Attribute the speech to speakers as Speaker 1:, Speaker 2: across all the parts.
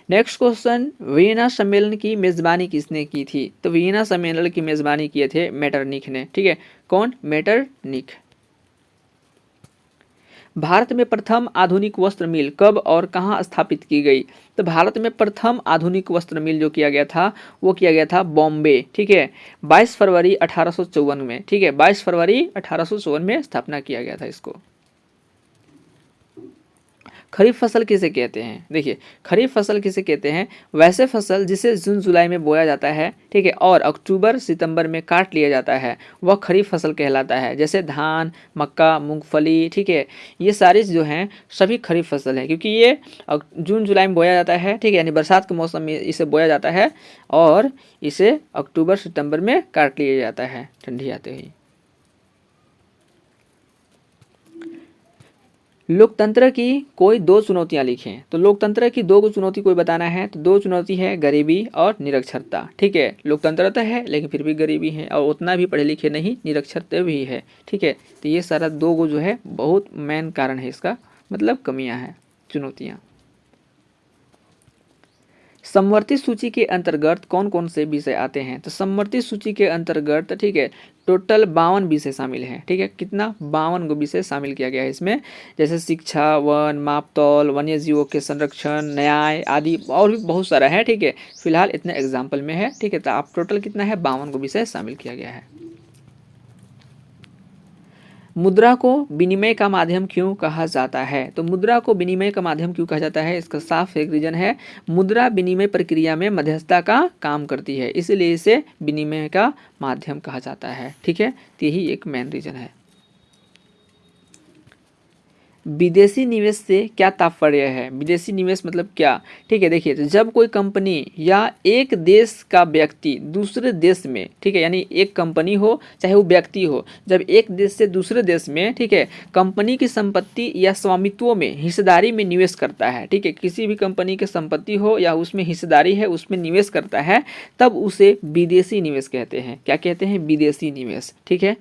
Speaker 1: Next question, Vienna सम्मेलन की मेजबानी किसने की थी? तो वियना सम्मेलन की मेजबानी किए थे मेटरनिख ने। ठीक है, कौन? मेटरनिख। भारत में प्रथम आधुनिक वस्त्र मिल कब और कहाँ स्थापित की गई? तो भारत में प्रथम आधुनिक वस्त्र मिल जो किया गया था वो किया गया था बॉम्बे। ठीक है, 22 फरवरी 1854 में। ठीक है, 22 फरवरी 1854 में स्थापना किया गया था इसको। खरीफ फसल किसे कहते हैं? देखिए, खरीफ फसल किसे कहते हैं? वैसे फसल जिसे जून जुलाई में बोया जाता है, ठीक है, और अक्टूबर सितंबर में काट लिया जाता है, वह खरीफ फसल कहलाता है। जैसे धान, मक्का, मूंगफली, ठीक है, ये सारी जो हैं सभी खरीफ फसल है, क्योंकि ये जून जुलाई में बोया जाता है। ठीक है, यानी बरसात के मौसम में इसे बोया जाता है और इसे अक्टूबर सितंबर में काट लिया जाता है ठंडी आते ही। लोकतंत्र की कोई दो चुनौतियां लिखें। तो लोकतंत्र की दो चुनौती कोई बताना है तो दो चुनौती है गरीबी और निरक्षरता। ठीक है, लोकतंत्र तो है लेकिन फिर भी गरीबी है और उतना भी पढ़े लिखे नहीं, निरक्षरता भी है। ठीक है, तो ये सारा दो गो जो है बहुत मेन कारण है इसका, मतलब कमियां हैं, चुनौतियां। समवर्ती सूची के अंतर्गत कौन कौन से विषय आते हैं? तो समवर्ती सूची के अंतर्गत, ठीक है, टोटल 52 विषय शामिल हैं। ठीक है, कितना? 52 गो विषय शामिल किया गया है इसमें। जैसे शिक्षा, वन, मापतौल, वन्य जीवों के संरक्षण, न्याय आदि और भी बहुत सारा है। ठीक है, फिलहाल इतने एग्जाम्पल में है। ठीक है, तो आप टोटल कितना है? 52 गो विषय शामिल किया गया है। मुद्रा को विनिमय का माध्यम क्यों कहा जाता है? तो मुद्रा को विनिमय का माध्यम क्यों कहा जाता है? इसका साफ एक रीजन है, मुद्रा विनिमय प्रक्रिया में मध्यस्थता का काम करती है, इसलिए इसे विनिमय का माध्यम कहा जाता है। ठीक है, तो यही एक मेन रीजन है। विदेशी निवेश से क्या तात्पर्य है? विदेशी निवेश मतलब क्या? ठीक है, देखिए, तो जब कोई कंपनी या एक देश का व्यक्ति दूसरे देश में, ठीक है, यानी एक कंपनी हो चाहे वो व्यक्ति हो, जब एक देश से दूसरे देश में, ठीक है, कंपनी की संपत्ति या स्वामित्व में हिस्सेदारी में निवेश करता है, ठीक है, किसी भी कंपनी की संपत्ति हो या उसमें हिस्सेदारी है उसमें निवेश करता है, तब उसे विदेशी निवेश कहते हैं। क्या कहते हैं? विदेशी निवेश। ठीक है,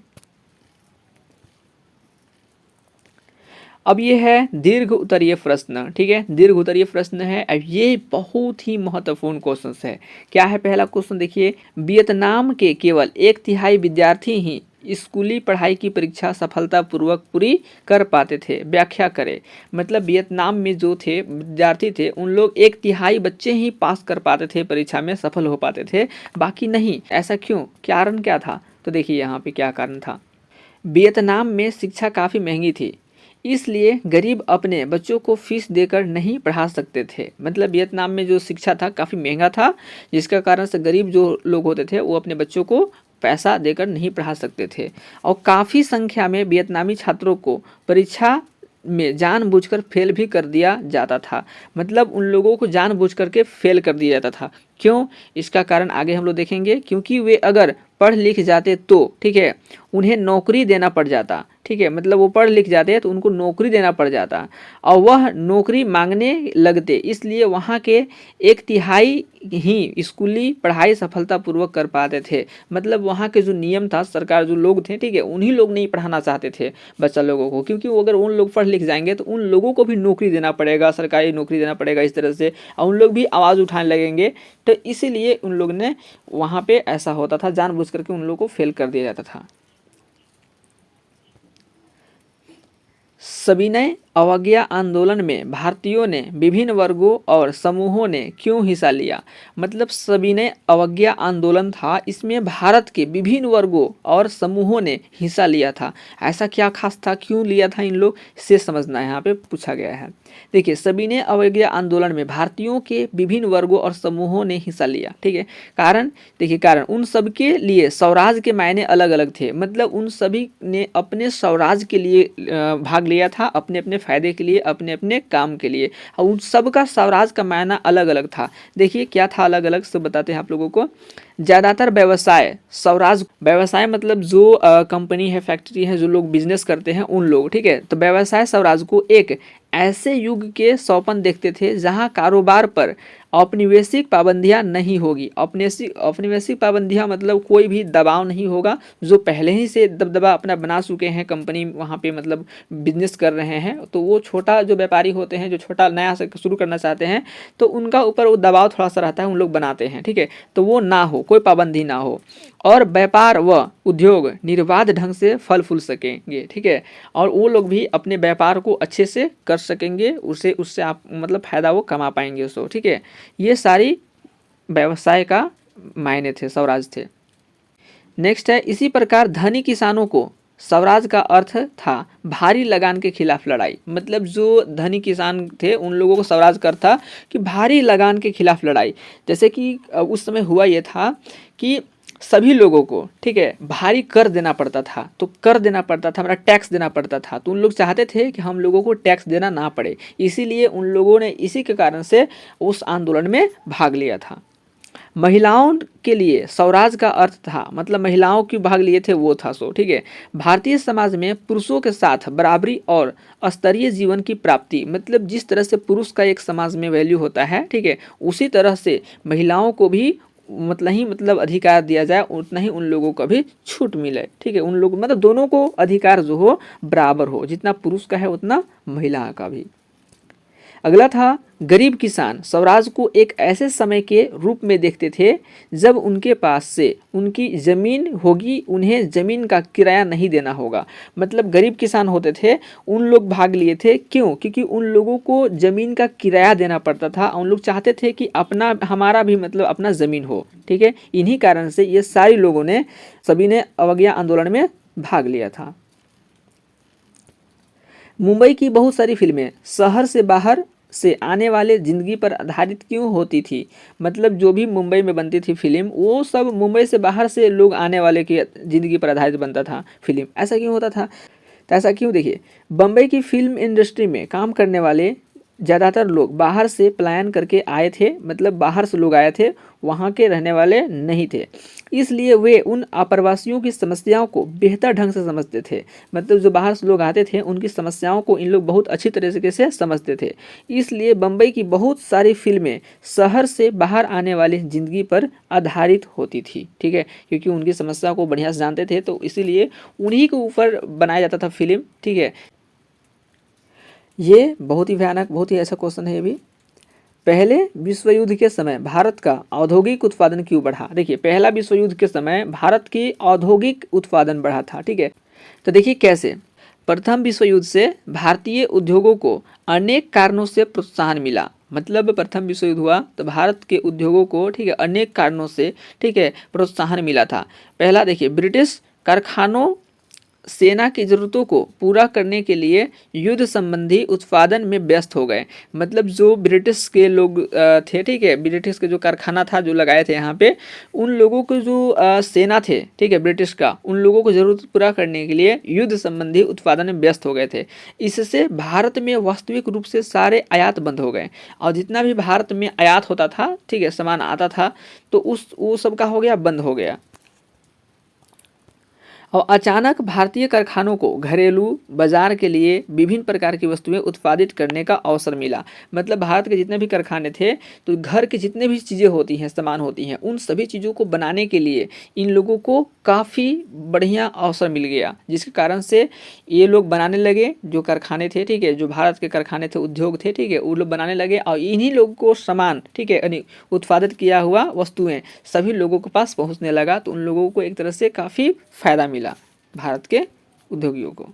Speaker 1: अब ये है दीर्घ उत्तरीय प्रश्न। ठीक है, दीर्घ उत्तरीय प्रश्न है। अब ये बहुत ही महत्वपूर्ण क्वेश्चन है। क्या है पहला क्वेश्चन? देखिए, वियतनाम के केवल 1/3 विद्यार्थी ही स्कूली पढ़ाई की परीक्षा सफलतापूर्वक पूरी कर पाते थे, व्याख्या करें। मतलब वियतनाम में जो थे विद्यार्थी थे उन लोग 1/3 बच्चे ही पास कर पाते थे, परीक्षा में सफल हो पाते थे, बाकी नहीं। ऐसा क्यों? कारण क्या था? तो देखिए यहाँ पे क्या कारण था। वियतनाम में शिक्षा काफ़ी महंगी थी, इसलिए गरीब अपने बच्चों को फीस देकर नहीं पढ़ा सकते थे। मतलब वियतनाम में जो शिक्षा था काफ़ी महंगा था, जिसका कारण से गरीब जो लोग होते थे वो अपने बच्चों को पैसा देकर नहीं पढ़ा सकते थे, और काफ़ी संख्या में वियतनामी छात्रों को परीक्षा में जानबूझकर फेल भी कर दिया जाता था। मतलब उन लोगों को जानबूझ करके फेल कर दिया जाता था। क्यों? इसका कारण आगे हम लोग देखेंगे। क्योंकि वे अगर पढ़ लिख जाते तो, ठीक है, उन्हें नौकरी देना पड़ जाता। ठीक है, मतलब वो पढ़ लिख जाते तो उनको नौकरी देना पड़ जाता और वह नौकरी मांगने लगते, इसलिए वहाँ के 1/3 ही स्कूली पढ़ाई सफलतापूर्वक कर पाते थे। मतलब वहाँ के जो नियम था, सरकार जो लोग थे, ठीक है, उन्हीं लोग नहीं पढ़ाना चाहते थे बच्चा लोगों को, क्योंकि अगर उन लोग पढ़ लिख जाएंगे तो उन लोगों को भी नौकरी देना पड़ेगा, सरकारी नौकरी देना पड़ेगा इस तरह से, और उन लोग भी आवाज़ उठाने लगेंगे। तो इसीलिए उन लोग ने वहाँ पे ऐसा होता था, जानबूझ करके उन लोगों को फेल कर दिया जाता था। सविनय अवज्ञा आंदोलन में भारतीयों ने विभिन्न वर्गों और समूहों ने क्यों हिस्सा लिया? मतलब सविनय अवज्ञा आंदोलन था, इसमें भारत के विभिन्न वर्गों और समूहों ने हिस्सा लिया था। ऐसा क्या खास था, क्यों लिया था इन लोग, से समझना यहाँ पे पूछा गया है। देखिए, सविनय अवज्ञा आंदोलन में भारतीयों के विभिन्न वर्गों और समूहों ने हिस्सा लिया। ठीक है, कारण देखिए, कारण उन सबके लिए स्वराज के मायने अलग अलग थे। मतलब उन सभी ने अपने स्वराज के लिए भाग लिया था, अपने अपने फायदे के लिए, अपने अपने काम के लिए, और उन सब का स्वराज का मायना अलग अलग था। देखिए क्या था अलग अलग, सब बताते हैं आप लोगों को। ज़्यादातर व्यवसाय स्वराज, व्यवसाय मतलब जो कंपनी है, फैक्ट्री है, जो लोग बिजनेस करते हैं उन लोग, ठीक है, तो व्यवसाय स्वराज को एक ऐसे युग के सौपन देखते थे जहां कारोबार पर औपनिवेशिक पाबंदियां नहीं होगी। औपनिवेशिक पाबंदियां मतलब कोई भी दबाव नहीं होगा, जो पहले ही से दबदबा अपना बना चुके हैं, कंपनी वहाँ पे मतलब बिजनेस कर रहे हैं, तो वो छोटा जो व्यापारी होते हैं, जो छोटा नया से शुरू करना चाहते हैं, तो उनका ऊपर वो दबाव थोड़ा सा रहता है, उन लोग बनाते हैं, ठीक है। तो वो ना हो, कोई पाबंदी ना हो, और व्यापार व उद्योग निर्बाध ढंग से फल फूल सकेंगे, ठीक है। और वो लोग भी अपने व्यापार को अच्छे से कर सकेंगे, उससे आप मतलब फ़ायदा वो कमा पाएंगे उसको, ठीक है। ये सारी व्यवसाय का मायने थे, स्वराज थे। नेक्स्ट है, इसी प्रकार धनी किसानों को स्वराज का अर्थ था भारी लगान के खिलाफ लड़ाई। मतलब जो धनी किसान थे उन लोगों को स्वराज का अर्थ था कि भारी लगान के खिलाफ लड़ाई। जैसे कि उस समय हुआ ये था कि सभी लोगों को, ठीक है, भारी कर देना पड़ता था, तो कर देना पड़ता था, हमारा टैक्स देना पड़ता था, तो उन लोग चाहते थे कि हम लोगों को टैक्स देना ना पड़े, इसीलिए उन लोगों ने इसी के कारण से उस आंदोलन में भाग लिया था। महिलाओं के लिए स्वराज का अर्थ था, मतलब महिलाओं की भाग लिए थे वो था सो, ठीक है। भारतीय समाज में पुरुषों के साथ बराबरी और स्तरीय जीवन की प्राप्ति, मतलब जिस तरह से पुरुष का एक समाज में वैल्यू होता है, ठीक है, उसी तरह से महिलाओं को भी मतलब अधिकार दिया जाए, उतना ही उन लोगों को भी छूट मिले, ठीक है। उन लोग मतलब दोनों को अधिकार जो हो बराबर हो, जितना पुरुष का है उतना महिला का भी। अगला था, गरीब किसान स्वराज को एक ऐसे समय के रूप में देखते थे जब उनके पास से उनकी ज़मीन होगी, उन्हें ज़मीन का किराया नहीं देना होगा। मतलब गरीब किसान होते थे, उन लोग भाग लिए थे, क्यों? क्योंकि उन लोगों को ज़मीन का किराया देना पड़ता था, उन लोग चाहते थे कि अपना हमारा भी मतलब अपना ज़मीन हो, ठीक है। इन्हीं कारण से ये सारी लोगों ने सभी ने अवज्ञा आंदोलन में भाग लिया था। मुंबई की बहुत सारी फिल्में शहर से बाहर से आने वाले ज़िंदगी पर आधारित क्यों होती थी? मतलब जो भी मुंबई में बनती थी फिल्म, वो सब मुंबई से बाहर से लोग आने वाले की ज़िंदगी पर आधारित बनता था फिल्म। ऐसा क्यों होता था? तो ऐसा क्यों, देखिए, बम्बई की फिल्म इंडस्ट्री में काम करने वाले ज़्यादातर लोग बाहर से पलायन करके आए थे, मतलब बाहर से लोग आए थे, वहाँ के रहने वाले नहीं थे, इसलिए वे उन अप्रवासियों की समस्याओं को बेहतर ढंग से समझते थे। मतलब जो बाहर से लोग आते थे उनकी समस्याओं को इन लोग बहुत अच्छी तरीके से समझते थे, इसलिए बम्बई की बहुत सारी फिल्में शहर से बाहर आने वाली ज़िंदगी पर आधारित होती थी, ठीक है, क्योंकि उनकी समस्या को बढ़िया से जानते थे, तो इसीलिए उन्हीं के ऊपर बनाया जाता था फिल्म, ठीक है। ये बहुत ही भयानक, बहुत ही ऐसा क्वेश्चन है ये भी। पहले विश्व युद्ध के समय भारत का औद्योगिक उत्पादन क्यों बढ़ा? देखिए, पहला विश्व युद्ध के समय भारत की औद्योगिक उत्पादन बढ़ा था, ठीक है। तो देखिए कैसे। प्रथम विश्व युद्ध से भारतीय उद्योगों को अनेक कारणों से प्रोत्साहन मिला। मतलब प्रथम विश्व युद्ध हुआ तो भारत के उद्योगों को, ठीक है, अनेक कारणों से, ठीक है, प्रोत्साहन मिला था। पहला देखिए, ब्रिटिश कारखानों सेना की ज़रूरतों को पूरा करने के लिए युद्ध संबंधी उत्पादन में व्यस्त हो गए। मतलब जो ब्रिटिश के लोग थे, ठीक है, ब्रिटिश के जो कारखाना था जो लगाए थे यहाँ पे, उन लोगों के जो सेना थे, ठीक है, ब्रिटिश का, उन लोगों को ज़रूरत पूरा करने के लिए युद्ध संबंधी उत्पादन में व्यस्त हो गए थे। इससे भारत में वास्तविक रूप से सारे आयात बंद हो गए, और जितना भी भारत में आयात होता था, ठीक है, सामान आता था, तो वो सब का हो गया, बंद हो गया। और अचानक भारतीय कारखानों को घरेलू बाजार के लिए विभिन्न प्रकार की वस्तुएं उत्पादित करने का अवसर मिला। मतलब भारत के जितने भी कारखाने थे, तो घर के जितने भी चीज़ें होती हैं, सामान होती हैं, उन सभी चीज़ों को बनाने के लिए इन लोगों को काफ़ी बढ़िया अवसर मिल गया, जिसके कारण से ये लोग बनाने लगे, जो कारखाने थे, ठीक है, जो भारत के कारखाने थे, उद्योग थे, ठीक है, वो लोग बनाने लगे, और इन्हीं लोगों को सामान, ठीक है, यानी उत्पादित किया हुआ वस्तुएं सभी लोगों के पास पहुंचने लगा, तो उन लोगों को एक तरह से काफ़ी फायदा मिला भारत के उद्योगियों को।